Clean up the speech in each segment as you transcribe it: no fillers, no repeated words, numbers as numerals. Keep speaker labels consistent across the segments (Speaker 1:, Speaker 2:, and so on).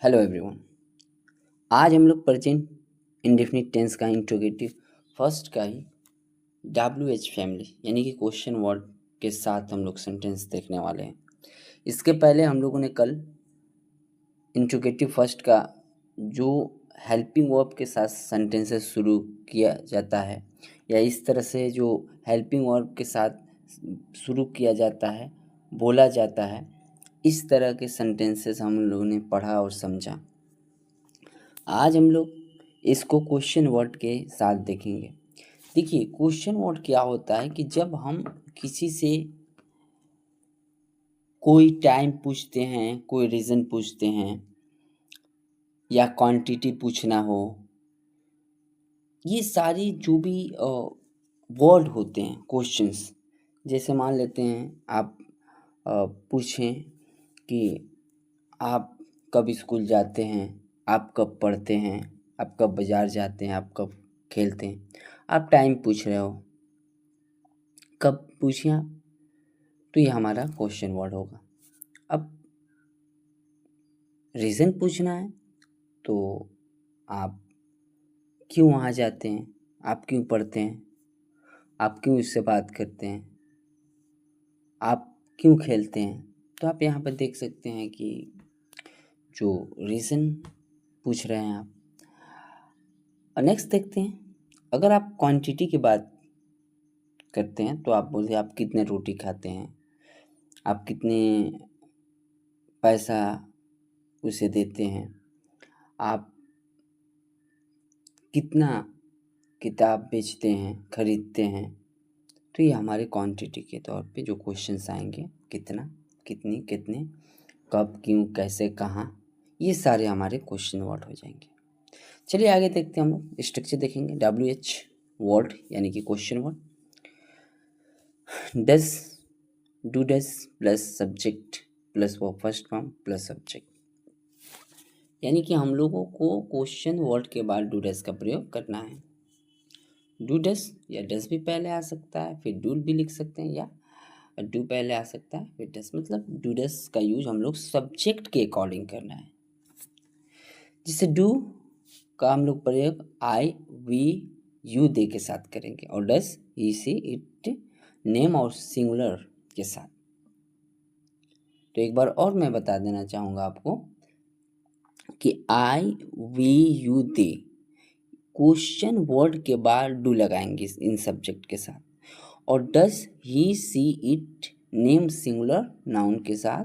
Speaker 1: Hello everyone. आज हम लोग प्रेजेंट इंडेफिनिट टेंस का इंट्रोगेटिव फर्स्ट का ही डब्ल्यू एच फैमिली यानी कि क्वेश्चन वर्ड के साथ हम लोग सेंटेंस देखने वाले हैं। इसके पहले हम लोगों ने कल इंट्रोगेटिव फर्स्ट का जो हेल्पिंग वर्ब के साथ सेंटेंसेस शुरू किया जाता है या इस तरह से जो हेल्पिंग वर्ब के साथ शुरू किया जाता है, बोला जाता है, इस तरह के सेंटेंसेस हम लोगों ने पढ़ा और समझा। आज हम लोग इसको क्वेश्चन वर्ड के साथ देखेंगे। देखिए, क्वेश्चन वर्ड क्या होता है कि जब हम किसी से कोई टाइम पूछते हैं, कोई रीज़न पूछते हैं या क्वांटिटी पूछना हो, ये सारी जो भी वर्ड होते हैं क्वेश्चंस, जैसे मान लेते हैं आप पूछें कि आप कब स्कूल जाते हैं, आप कब पढ़ते हैं, आप कब बाज़ार जाते हैं, आप कब खेलते हैं। आप टाइम पूछ रहे हो, कब पूछिए आप, तो ये हमारा क्वेश्चन वर्ड होगा। अब रीज़न पूछना है तो आप क्यों वहाँ जाते हैं, आप क्यों पढ़ते हैं, आप क्यों इससे बात करते हैं, आप क्यों खेलते हैं। तो आप यहाँ पर देख सकते हैं कि जो रीज़न पूछ रहे हैं आप। और नेक्स्ट देखते हैं, अगर आप क्वांटिटी की बात करते हैं तो आप बोलते हैं आप कितने रोटी खाते हैं, आप कितने पैसा उसे देते हैं, आप कितना किताब बेचते हैं, खरीदते हैं। तो ये हमारे क्वांटिटी के तौर पे जो क्वेश्चंस आएंगे, कितना, कितनी, कितने, कब, क्यों, कैसे, कहाँ, ये सारे हमारे क्वेश्चन वर्ड हो जाएंगे। चलिए आगे देखते हैं, हम लोग स्ट्रक्चर देखेंगे। डब्ल्यू एच वर्ड यानी कि question word. Does, do does plus subject plus वो फर्स्ट फॉर्म प्लस सब्जेक्ट, यानी कि हम लोगों को क्वेश्चन वर्ड के बाद डू डज का प्रयोग करना है। डू डज या डज भी पहले आ सकता है, फिर डू भी लिख सकते हैं, या डू पहले आ सकता है फिर डज। मतलब डू डज का यूज हम लोग सब्जेक्ट के अकॉर्डिंग करना है। जिससे डू का हम लोग प्रयोग आई, वी, यू दे के साथ करेंगे, और does he, she, it, name और सिंगुलर के साथ। तो एक बार और मैं बता देना चाहूँगा आपको कि I, we, you, they question word के बाद डू लगाएंगे इन सब्जेक्ट के साथ, और does he, she, it, name singular noun के साथ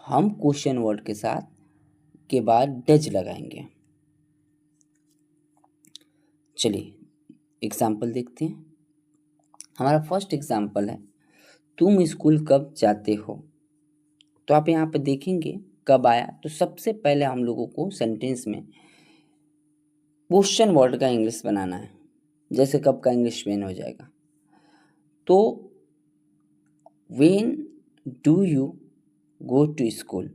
Speaker 1: हम क्वेश्चन वर्ड के साथ के बाद डज लगाएंगे। चलिए एग्जाम्पल देखते हैं। हमारा फर्स्ट एग्जाम्पल है, तुम स्कूल कब जाते हो। तो आप यहाँ पे देखेंगे कब आया, तो सबसे पहले हम लोगों को सेंटेंस में क्वेश्चन वर्ड का इंग्लिश बनाना है। जैसे कब का इंग्लिश वेन हो जाएगा, तो when do you go to school,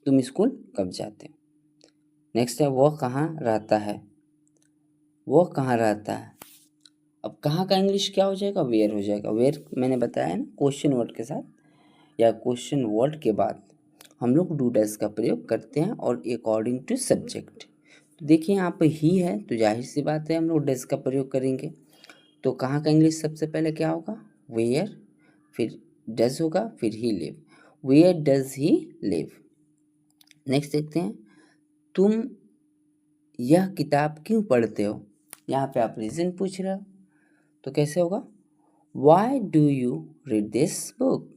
Speaker 1: तुम स्कूल कब जाते हो। नेक्स्ट है वह कहाँ रहता है, वह कहाँ रहता है। अब कहाँ का इंग्लिश क्या हो जाएगा, वेयर हो जाएगा। वेयर मैंने बताया है ना, क्वेश्चन वर्ड के साथ या क्वेश्चन वर्ड के बाद हम लोग डू डज का प्रयोग करते हैं, और अकॉर्डिंग टू सब्जेक्ट। तो देखिए यहाँ पे ही है, तो जाहिर सी बात है हम लोग डज का प्रयोग करेंगे। तो कहाँ का इंग्लिश सबसे पहले क्या होगा, वेयर, फिर डज होगा, फिर he live, where does he live. Next देखते हैं, तुम यह किताब क्यों पढ़ते हो। यहाँ पे आप रीज़न पूछ रहे हो, तो कैसे होगा, why do you read this book.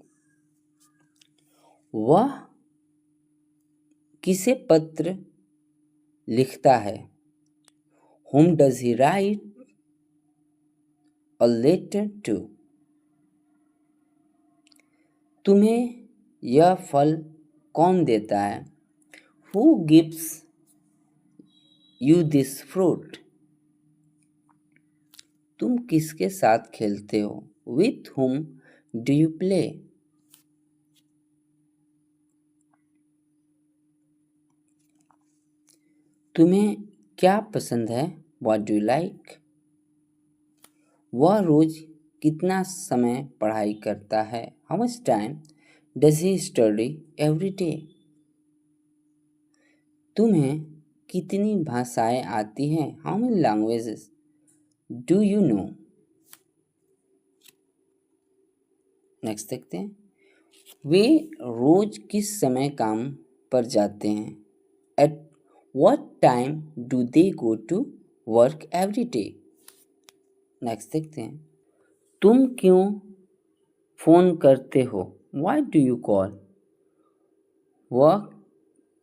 Speaker 1: वह किसे पत्र लिखता है, whom does he write a letter to। तुम्हें यह फल कौन देता है, who gives you this fruit। तुम किसके साथ खेलते हो, with whom do you play। तुम्हें क्या पसंद है, what do you like। वह रोज कितना समय पढ़ाई करता है, how much time does he study every day। तुम्हें कितनी भाषाएं आती हैं? How many languages do you know? Next देखते हैं। वे रोज किस समय काम पर जाते हैं? At what time do they go to work every day? Next देखते हैं। तुम क्यों फोन करते हो? Why do you call? वह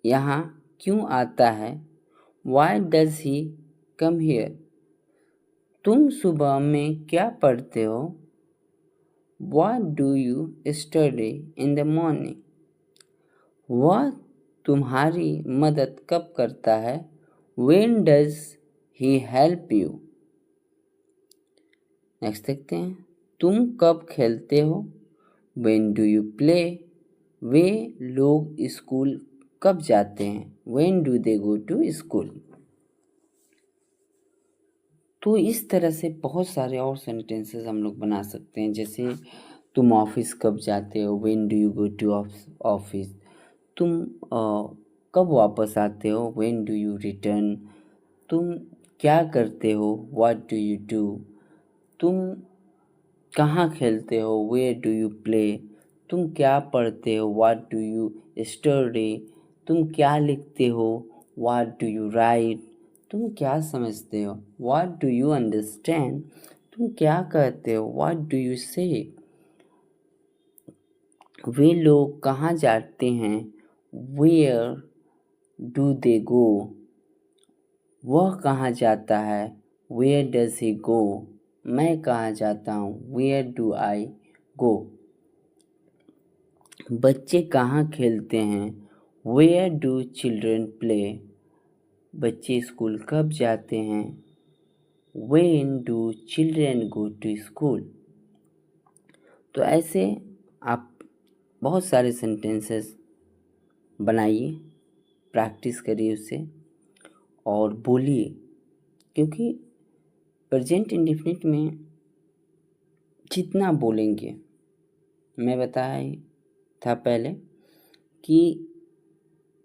Speaker 1: यहाँ क्यों आता है? Why does he come here? तुम सुबह में क्या पढ़ते हो? What do you study in the morning? वह तुम्हारी मदद कब करता है? When does he help you? Next देखते हैं। तुम कब खेलते हो? When do you play? वे लोग स्कूल कब जाते हैं? When do they go to school? तो इस तरह से बहुत सारे और सेंटेंसेस हम लोग बना सकते हैं। जैसे तुम ऑफिस कब जाते हो? When do you go to office? तुम कब वापस आते हो? When do you return? तुम क्या करते हो? What do you do? तुम कहाँ खेलते हो? Where do you play? तुम क्या पढ़ते हो? What do you study? तुम क्या लिखते हो? What do you write? तुम क्या समझते हो? What do you understand? तुम क्या कहते हो? व्हाट डू यू से? वे लोग कहाँ जाते हैं? Where do they go? वह कहाँ जाता है? Where does he go? मैं कहाँ जाता हूँ? Where do I go? बच्चे कहाँ खेलते हैं? Where do children play? बच्चे स्कूल कब जाते हैं? When do children go to school? तो ऐसे आप बहुत सारे सेंटेंसेस बनाइए, प्रैक्टिस करिए उससे और बोलिए, क्योंकि प्रेजेंट इंडेफिनिट में जितना बोलेंगे, मैं बताया ही था पहले कि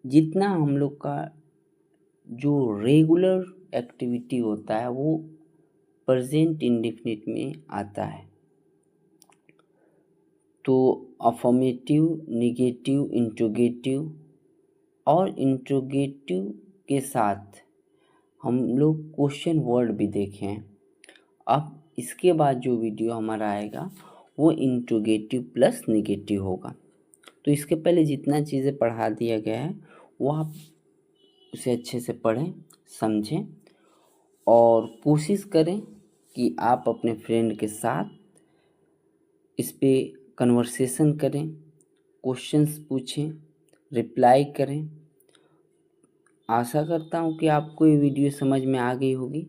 Speaker 1: जितना हम लोग का जो रेगुलर एक्टिविटी होता है वो प्रेजेंट इंडेफिनिट में आता है। तो अफर्मेटिव, निगेटिव, इंट्रोगेटिव और इंट्रोगेटिव के साथ हम लोग क्वेश्चन वर्ड भी देखे हैं। अब इसके बाद जो वीडियो हमारा आएगा वो इंट्रोगेटिव प्लस निगेटिव होगा। तो इसके पहले जितना चीज़ें पढ़ा दिया गया है वो आप उसे अच्छे से पढ़ें, समझें और कोशिश करें कि आप अपने फ्रेंड के साथ इस पे कन्वर्सेशन करें, क्वेश्चंस पूछें, रिप्लाई करें। आशा करता हूँ कि आपको ये वीडियो समझ में आ गई होगी।